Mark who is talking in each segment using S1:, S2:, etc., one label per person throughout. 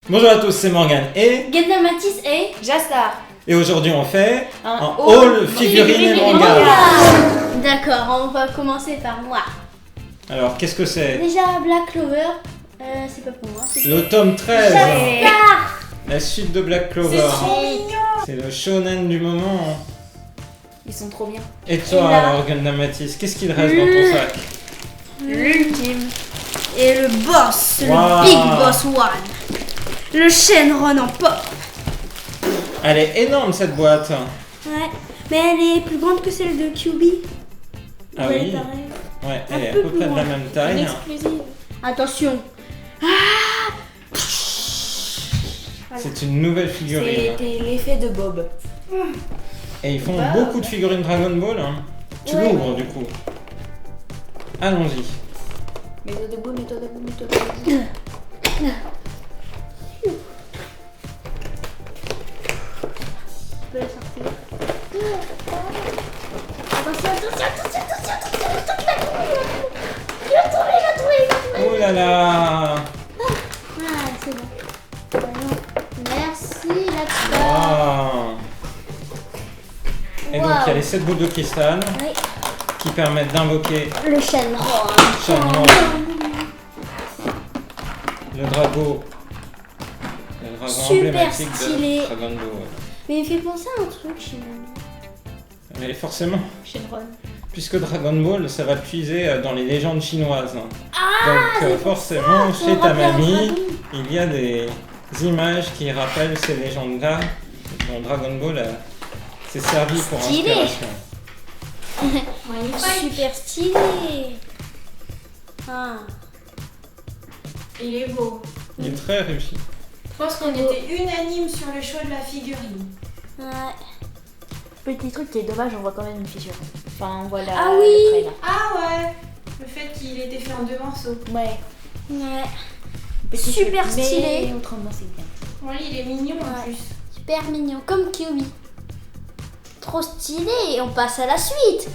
S1: Bonjour à tous, c'est Morgane et
S2: Genda Matisse et
S3: Jastar.
S1: et aujourd'hui on fait
S3: Un
S1: haul figurines et manga.
S2: D'accord, on va commencer par moi.
S1: Alors qu'est-ce que c'est?
S2: Déjà Black Clover, c'est pas pour moi. C'est
S1: Le tome 13,
S2: Jastar.
S1: la suite de Black Clover. C'est le shonen du moment.
S3: Ils sont trop bien.
S1: Et toi
S2: Et là
S1: alors Gundam Matisse, qu'est-ce qu'il reste dans ton sac?
S3: L'ultime.
S2: Et le boss,
S1: Wow.
S2: le Big Boss One. Le Shenron en pop.
S1: Elle est énorme cette boîte.
S2: Ouais, mais elle est plus grande que celle de QB.
S1: Ah
S2: Ouais,
S1: oui.
S2: pareil.
S1: Ouais, elle est à
S2: peu
S1: peu
S2: plus
S1: près de la
S2: loin.
S1: même taille.
S3: Exclusive.
S2: Attention.
S1: C'est une nouvelle figurine.
S3: C'était l'effet de Bob.
S1: Et ils font
S3: Bah,
S1: beaucoup de figurines Dragon Ball. Hein. Tu
S2: Ouais.
S1: l'ouvres du coup. Allons-y.
S3: Mets-toi debout, mets-toi debout, mets-toi debout.
S2: Je peux la sortir. Attention. Il va tomber.
S1: Oh là là.
S2: Ah, c'est bon. Voyons. Merci, la
S1: Wow. Et donc il y a les 7 boules de cristal
S2: Oui.
S1: qui permettent d'invoquer
S2: Le Shenron.
S1: Shenron, le dragon
S2: Super
S1: emblématique
S2: stylé.
S1: de Dragon Ball.
S2: Mais il fait penser à un truc chez nous.
S1: Mais forcément,
S3: Shenron.
S1: puisque Dragon Ball, ça va puiser dans les légendes chinoises.
S2: Ah,
S1: Donc forcément,
S2: ça
S1: chez
S2: me
S1: ta
S2: rappelle un
S1: mamie,
S2: dragon.
S1: il y a des images qui rappellent ces légendes-là, dont Dragon Ball s'est servi pour
S2: Stylé.
S1: inspiration.
S2: Super stylé. Ah.
S4: Il est beau.
S1: Il est très réussi.
S4: Je pense qu'on était unanime sur le choix de la figurine.
S2: Ouais.
S3: Petit truc qui est dommage, on voit quand même une fissure. Enfin, on voit la.
S2: Ah oui.
S3: le trailer.
S4: Ah ouais. Le fait qu'il ait été fait en 2 morceaux.
S3: Ouais.
S2: Ouais.
S3: Petit
S2: Super
S3: truc,
S2: stylé.
S3: Mais autrement, c'est bien.
S4: Oui, il est mignon en
S2: Ouais.
S4: plus.
S2: Super mignon, comme Kyubi. Trop stylé. Et on passe à la suite.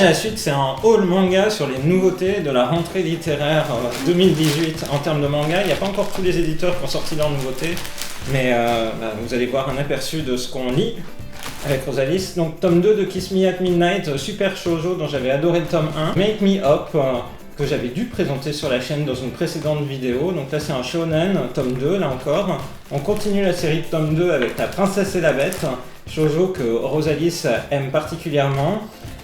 S1: Et la suite, c'est un haul manga sur les nouveautés de la rentrée littéraire 2018 en termes de manga. Il n'y a pas encore tous les éditeurs qui ont sorti leurs nouveautés, mais vous allez voir un aperçu de ce qu'on lit avec Rosalis. Donc, tome 2 de Kiss Me at Midnight, super shoujo dont j'avais adoré le tome 1. Make Me Up, que j'avais dû présenter sur la chaîne dans une précédente vidéo. Donc là, c'est un shonen, tome 2, là encore. On continue la série de tome 2 avec La Princesse et la Bête, shoujo que Rosalis aime particulièrement.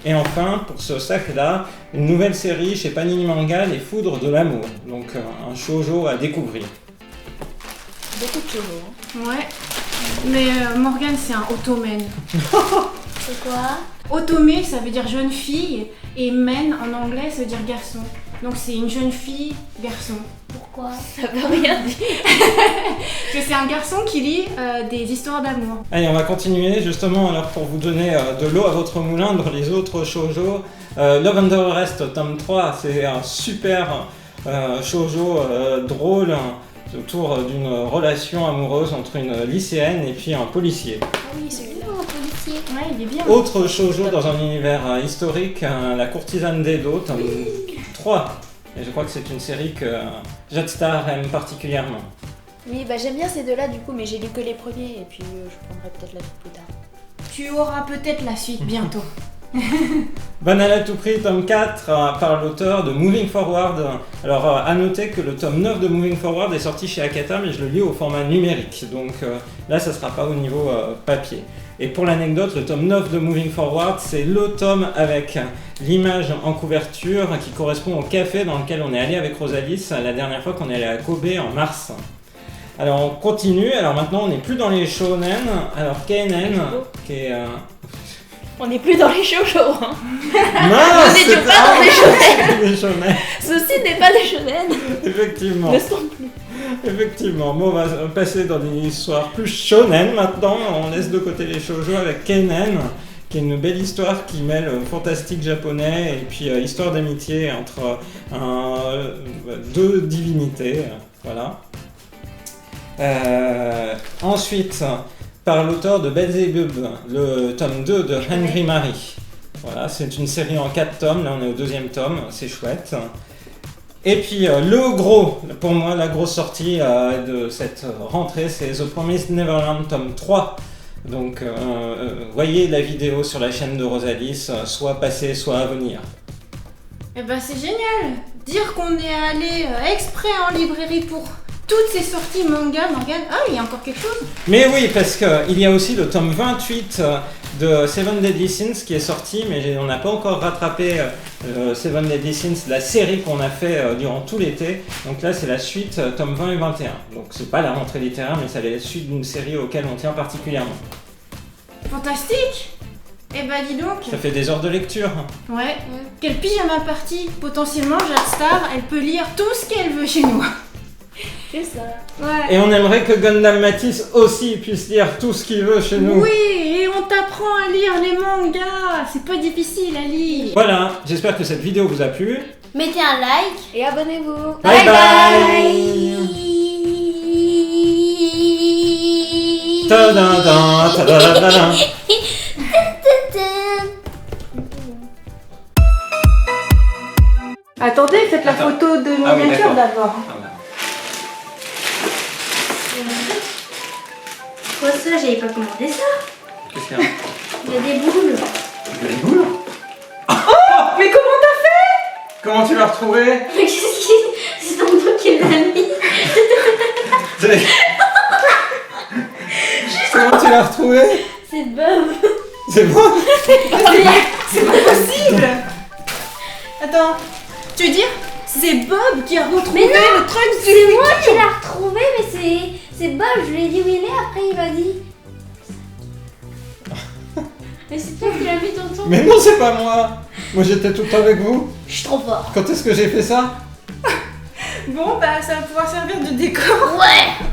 S1: Et enfin, pour ce sac-là, une nouvelle série chez Panini Manga, Les Foudres de l'amour. Donc un shoujo à découvrir.
S3: Beaucoup de choses. Hein.
S4: Ouais. Mais Morgane, c'est un ottoman.
S2: C'est quoi?
S4: Otome, ça veut dire jeune fille. Et men, en anglais, ça veut dire garçon. Donc c'est une jeune fille, garçon.
S2: Pourquoi?
S3: Ça veut rien dire.
S4: Parce que c'est un garçon qui lit des histoires d'amour.
S1: Allez, on va continuer justement alors pour vous donner de l'eau à votre moulin dans les autres shoujo. Love and the Rest, tome 3, c'est un super shoujo drôle autour d'une relation amoureuse entre une lycéenne et puis un policier.
S2: Ah oui, celui-là, un policier.
S4: Ouais, il est bien.
S1: Autre shoujo dans un univers historique, La courtisane d'Edo, tome 3. Et je crois que c'est une série que Jatstar aime particulièrement.
S3: Oui, bah j'aime bien ces deux-là du coup, mais j'ai lu que les premiers et puis je prendrai peut-être la suite plus tard.
S4: Tu auras peut-être la suite bientôt.
S1: Banal à tout prix, tome 4, par l'auteur de Moving Forward. Alors, à noter que le tome 9 de Moving Forward est sorti chez Akata, mais je le lis au format numérique. Donc là, ça sera pas au niveau papier. Et pour l'anecdote, le tome 9 de Moving Forward, c'est le tome avec l'image en couverture qui correspond au café dans lequel on est allé avec Rosalis la dernière fois qu'on est allé à Kobe en mars. Alors, on continue. Alors maintenant, on n'est plus dans les shonen. Alors, KNN, qui est...
S3: On n'est plus dans les shoujo, hein.
S1: Non,
S3: On n'était pas dans les shonen.
S1: les shonen.
S3: Ceci n'est pas des shonen.
S1: Effectivement.
S3: Ne sont plus.
S1: Effectivement. Bon, on va passer dans des histoires plus shonen maintenant. On laisse de côté les shoujo avec Kennen, qui est une belle histoire qui mêle fantastique japonais et puis histoire d'amitié entre deux divinités. Voilà. Ensuite, par l'auteur de Belzebub, le tome 2 de Henry Mary. Voilà, c'est une série en 4 tomes, là on est au 2e tome, c'est chouette. Et puis le gros, pour moi, la grosse sortie de cette rentrée, c'est The Promised Neverland tome 3. Donc voyez la vidéo sur la chaîne de Rosalis, soit passée, soit à venir.
S4: Eh ben c'est génial. Dire qu'on est allé exprès en librairie pour toutes ces sorties manga. Ah, il y a encore quelque chose.
S1: Mais oui, parce qu'il y a aussi le tome 28 de Seven Deadly Sins qui est sorti, mais on n'a pas encore rattrapé Seven Deadly Sins, la série qu'on a fait durant tout l'été. Donc là, c'est la suite, tome 20 et 21. Donc c'est pas la rentrée littéraire, mais c'est la suite d'une série auquel on tient particulièrement.
S4: Fantastique. Eh ben dis donc.
S1: Ça fait des heures de lecture.
S4: Ouais. Quelle pyjama party. Potentiellement, Jade Star, elle peut lire tout ce qu'elle veut chez nous.
S3: C'est ça.
S4: Ouais.
S1: Et on aimerait que Gundam Matisse aussi puisse lire tout ce qu'il veut chez nous.
S4: Oui, et on t'apprend à lire les mangas. C'est pas difficile à lire.
S1: Voilà, j'espère que cette vidéo vous a plu.
S2: Mettez un like.
S3: Et abonnez-vous.
S1: Bye bye. Ta-da-da, ta-da-da-da.
S4: Attendez, faites la photo de
S1: Ah oui,
S4: miniature
S1: d'accord.
S4: d'abord.
S2: Quoi ça? J'avais pas commandé ça.
S1: Qu'est-ce qu'il y a?
S2: Il y a des boules.
S1: Des boules.
S4: Mais comment t'as fait?
S1: Comment tu l'as retrouvé?
S2: Mais qu'est-ce qui... C'est ton dos qui l'a mis.
S1: Comment tu l'as retrouvé?
S2: C'est Bob.
S1: C'est bon?
S4: C'est pas possible. Attends, tu veux dire c'est Bob qui a retrouvé
S2: Mais non,
S4: le truc du
S2: C'est moi qui l'ai retrouvé, mais c'est Bob. Je lui ai dit où il est, après il m'a dit. Mais c'est toi qui l'as mis tonton.
S1: Mais non, c'est pas moi. Moi j'étais tout le temps avec vous.
S2: Je suis trop fort.
S1: Quand est-ce que j'ai fait ça?
S4: Bon, bah ça va pouvoir servir de décor.
S2: Ouais.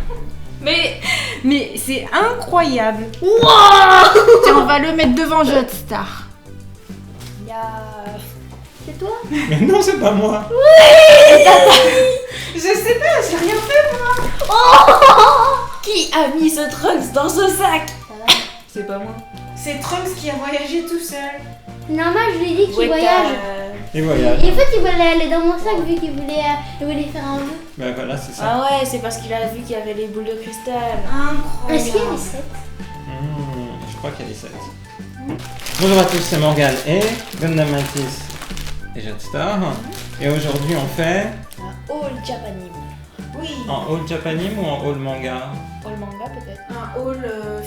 S4: Mais c'est incroyable.
S2: Wow.
S4: Tiens, on va le mettre devant Jade Star.
S3: Il y a...
S2: C'est toi?
S1: Mais non, c'est pas moi.
S4: Je sais pas, j'ai rien fait moi.
S3: Qui a mis ce Trunks dans ce sac?
S4: C'est pas moi. C'est Trunks qui a voyagé tout seul.
S2: Normal, je lui ai dit qu'il
S3: Ouais,
S2: voyage.
S1: Et voyage.
S2: Et en fait, il voulait aller dans mon sac vu qu'il voulait faire un jeu.
S1: Ben voilà, c'est ça.
S3: Ah ouais, c'est parce qu'il a vu qu'il y avait les boules de cristal.
S4: Incroyable.
S2: Est-ce qu'il y a les 7?
S1: Je crois qu'il y a des 7. Bonjour à tous, c'est Morgane et Gundam Matisse et Jade Star. Et aujourd'hui on fait
S3: Un all Japanim.
S4: Oui.
S1: en all Japanim ou en all manga?
S3: All manga peut-être.
S4: Un haul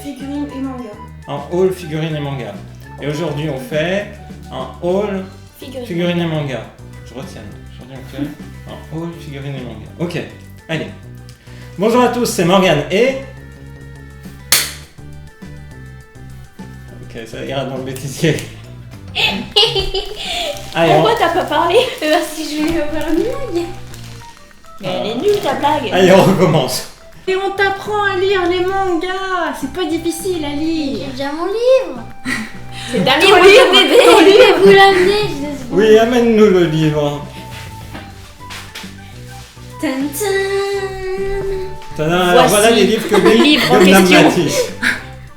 S4: figurines et manga.
S1: En all figurines et manga. Et aujourd'hui on fait un all figurines et manga. Je retiens. Aujourd'hui on fait un all figurines et manga. Ok, allez. Bonjour à tous, c'est Morgane et... Ok, ça ira dans le bêtisier. Allez,
S3: Pourquoi t'as pas parlé?
S2: Parce que je vais faire une blague.
S3: Mais elle est nulle ta blague.
S1: allez, on recommence.
S4: Et on t'apprend à lire les mangas. C'est pas difficile à
S2: J'ai
S4: lire.
S2: déjà mon livre.
S3: C'est d'un
S2: Livre
S3: livre.
S2: de bébé. Je vais vous l'amener. Je sais pas.
S1: Oui, amène-nous le livre.
S2: Tan, tan.
S1: Tada, alors
S3: Voici
S1: voilà les livres que
S3: le
S1: lit
S3: livre en
S1: Gundam
S3: question.
S1: Matisse.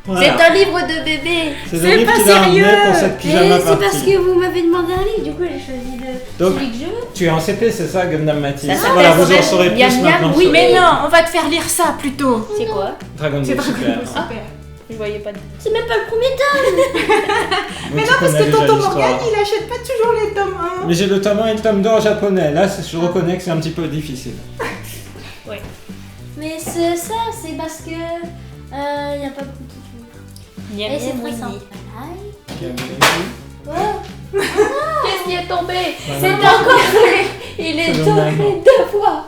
S1: Voilà.
S3: C'est un livre de bébé.
S1: C'est le
S4: C'est
S1: livre
S4: pas
S1: qu'il a ramené
S4: sérieux.
S1: pour cette
S2: Mais
S1: pyjama
S2: c'est parce
S1: party.
S2: que vous m'avez demandé un livre, du coup j'ai choisi
S1: Donc,
S2: celui que je veux.
S1: tu es en CP, c'est ça, Gundam Matisse?
S3: Ça
S1: Voilà,
S3: s'appelle
S1: vous en saurez
S3: Miam
S1: plus
S3: Miam,
S1: maintenant.
S3: oui,
S1: sur
S4: Mais non, on va te faire lire ça plutôt.
S3: C'est quoi?
S1: Dragon
S4: C'est
S1: Ball
S4: Dragon
S1: Super.
S4: Ball Super.
S3: Je voyais pas de...
S2: C'est même pas le premier tome.
S4: Mais
S1: Donc,
S4: non,
S1: tu
S4: parce
S1: connais
S4: que
S1: déjà
S4: tonton
S1: l'histoire.
S4: Morgane, il achète pas toujours les tomes 1.
S1: Mais j'ai le tome 1 et le tome 2 en japonais. Là, je reconnais que c'est un petit peu difficile.
S2: Mais ça, c'est parce que y a pas beaucoup de
S3: Miam
S2: Et c'est
S3: miam
S2: très
S3: Winnie.
S2: simple.
S3: Qu'est-ce qui est tombé?
S1: Voilà.
S2: C'est encore Il est
S1: C'est le
S2: tombé
S1: même.
S2: 2 fois.